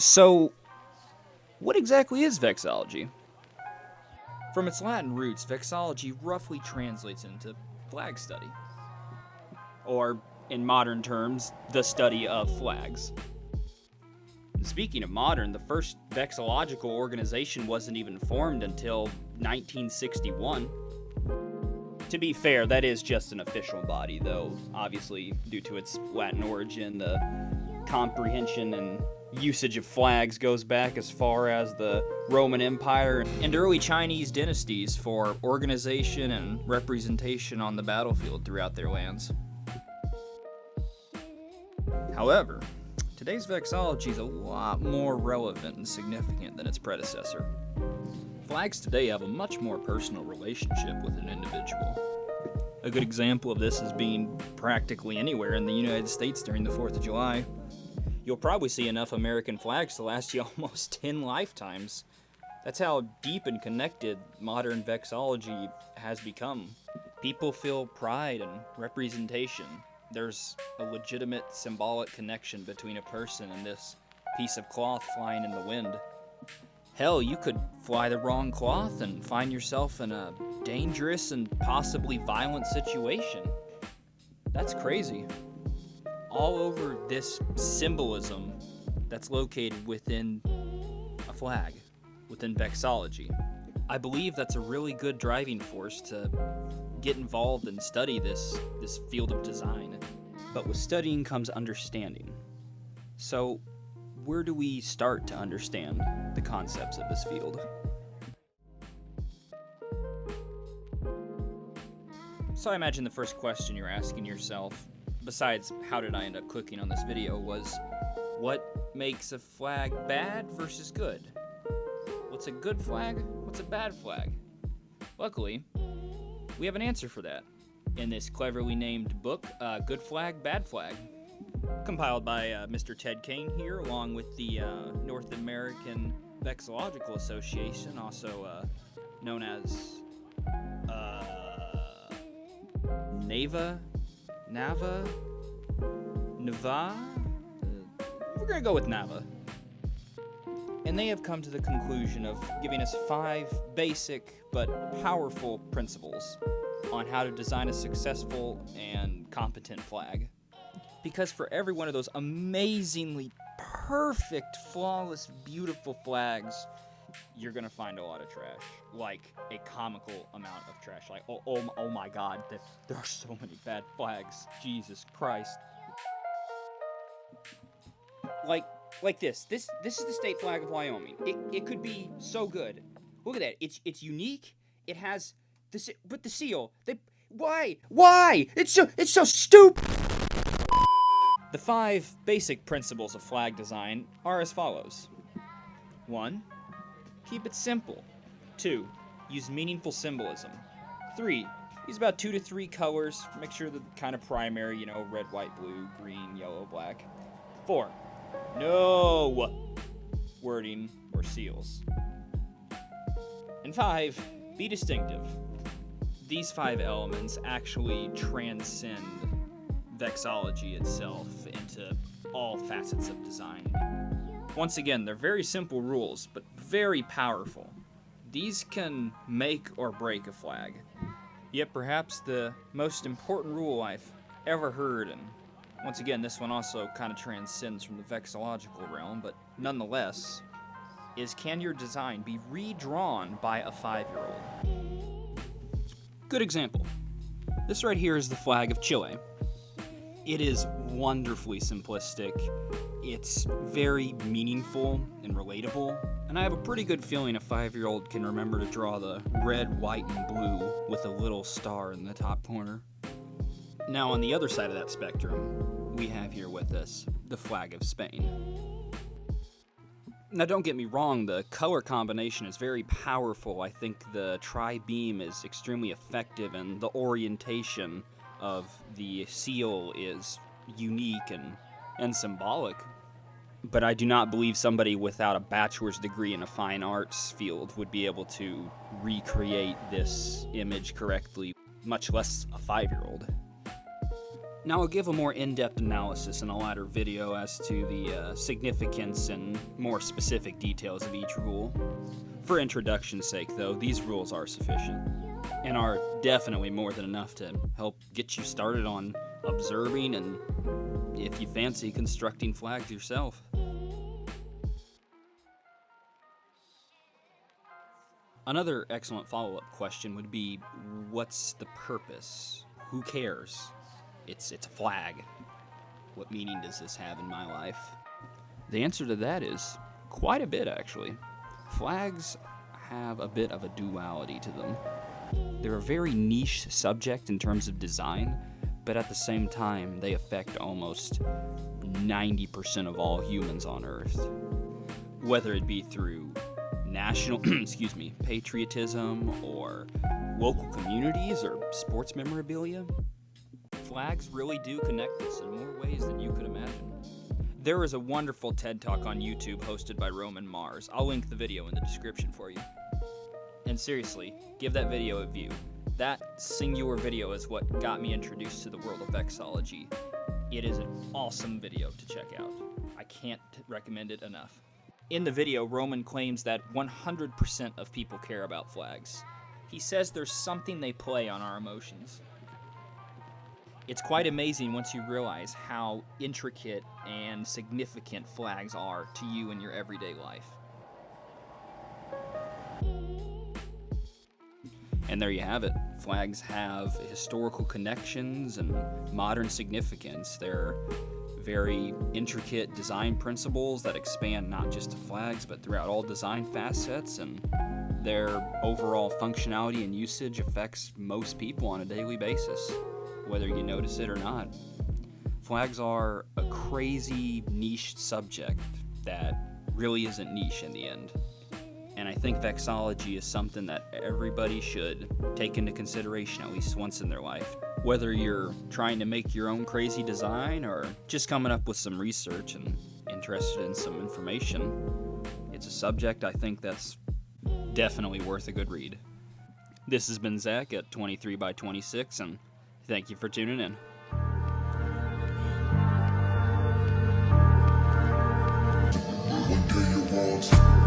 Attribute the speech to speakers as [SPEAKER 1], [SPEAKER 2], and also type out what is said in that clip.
[SPEAKER 1] So, what exactly is vexillology? From its Latin roots, vexillology roughly translates into flag study. Or, in modern terms, the study of flags. And speaking of modern, the first vexillological organization wasn't even formed until 1961. To be fair, that is just an official body, though, obviously, due to its Latin origin, the comprehension and usage of flags goes back as far as the Roman Empire and early Chinese dynasties for organization and representation on the battlefield throughout their lands. However, today's vexillology is a lot more relevant and significant than its predecessor. Flags today have a much more personal relationship with an individual. A good example of this is being practically anywhere in the United States during the 4th of July. You'll probably see enough American flags to last you almost 10 lifetimes. That's how deep and connected modern vexillology has become. People feel pride and representation. There's a legitimate symbolic connection between a person and this piece of cloth flying in the wind. Hell, you could fly the wrong cloth and find yourself in a dangerous and possibly violent situation. That's crazy. All over this symbolism that's located within a flag, within vexillology. I believe that's a really good driving force to get involved and study this field of design. But with studying comes understanding. So, where do we start to understand the concepts of this field? So I imagine the first question you're asking yourself, besides how did I end up clicking on this video, was what makes a flag bad versus good? What's a good flag? What's a bad flag? Luckily, we have an answer for that in this cleverly named book, Good Flag, Bad Flag, compiled by Mr. Ted Kane here, along with the North American Vexillological Association, also known as NAVA? NAVA? We're gonna go with NAVA. And they have come to the conclusion of giving us 5 basic but powerful principles on how to design a successful and competent flag. Because for every one of those amazingly perfect, flawless, beautiful flags, you're gonna find a lot of trash. Like a comical amount of trash. Like, oh my god, there are so many bad flags. Jesus Christ. Like this. This is the state flag of Wyoming. It could be so good. Look at that. It's unique. It has but the seal. Why? It's so stupid. The 5 basic principles of flag design are as follows. 1. Keep it simple. 2. Use meaningful symbolism. 3. Use about 2 to 3 colors. Make sure the kind of primary, red, white, blue, green, yellow, black. 4. No wording or seals. And 5. Be distinctive. These 5 elements actually transcend vexillology itself into all facets of design. Once again, they're very simple rules, but very powerful. These can make or break a flag. Yet perhaps the most important rule I've ever heard, and once again, this one also kind of transcends from the vexillological realm, but nonetheless, is can your design be redrawn by a 5-year-old? Good example. This right here is the flag of Chile. It is wonderfully simplistic. It's very meaningful and relatable, and I have a pretty good feeling a 5-year-old can remember to draw the red, white, and blue with a little star in the top corner. Now, on the other side of that spectrum, we have here with us the flag of Spain. Now, don't get me wrong, the color combination is very powerful. I think the tri-beam is extremely effective, and the orientation of the seal is unique and symbolic. But I do not believe somebody without a bachelor's degree in a fine arts field would be able to recreate this image correctly, much less a 5-year-old. Now I'll give a more in-depth analysis in a later video as to the significance and more specific details of each rule. For introduction's sake, though, these rules are sufficient, and are definitely more than enough to help get you started on observing and, if you fancy, constructing flags yourself. Another excellent follow-up question would be, what's the purpose? Who cares? It's a flag. What meaning does this have in my life? The answer to that is quite a bit, actually. Flags have a bit of a duality to them. They're a very niche subject in terms of design, but at the same time, they affect almost 90% of all humans on Earth. Whether it be through national patriotism or local communities or sports memorabilia, flags really do connect us in more ways than you could imagine. There is a wonderful TED Talk on YouTube hosted by Roman Mars. I'll link the video in the description for you. And seriously, give that video a view. That singular video is what got me introduced to the world of vexillology. It is an awesome video to check out. I can't recommend it enough. In the video, Roman claims that 100% of people care about flags. He says there's something they play on our emotions. It's quite amazing once you realize how intricate and significant flags are to you in your everyday life. And there you have it. Flags have historical connections and modern significance. They're very intricate design principles that expand not just to flags, but throughout all design facets, and their overall functionality and usage affects most people on a daily basis, whether you notice it or not. Flags are a crazy niche subject that really isn't niche in the end. And I think vexillology is something that everybody should take into consideration at least once in their life. Whether you're trying to make your own crazy design or just coming up with some research and interested in some information, it's a subject I think that's definitely worth a good read. This has been Zach at 23x26, and thank you for tuning in.
[SPEAKER 2] One day you want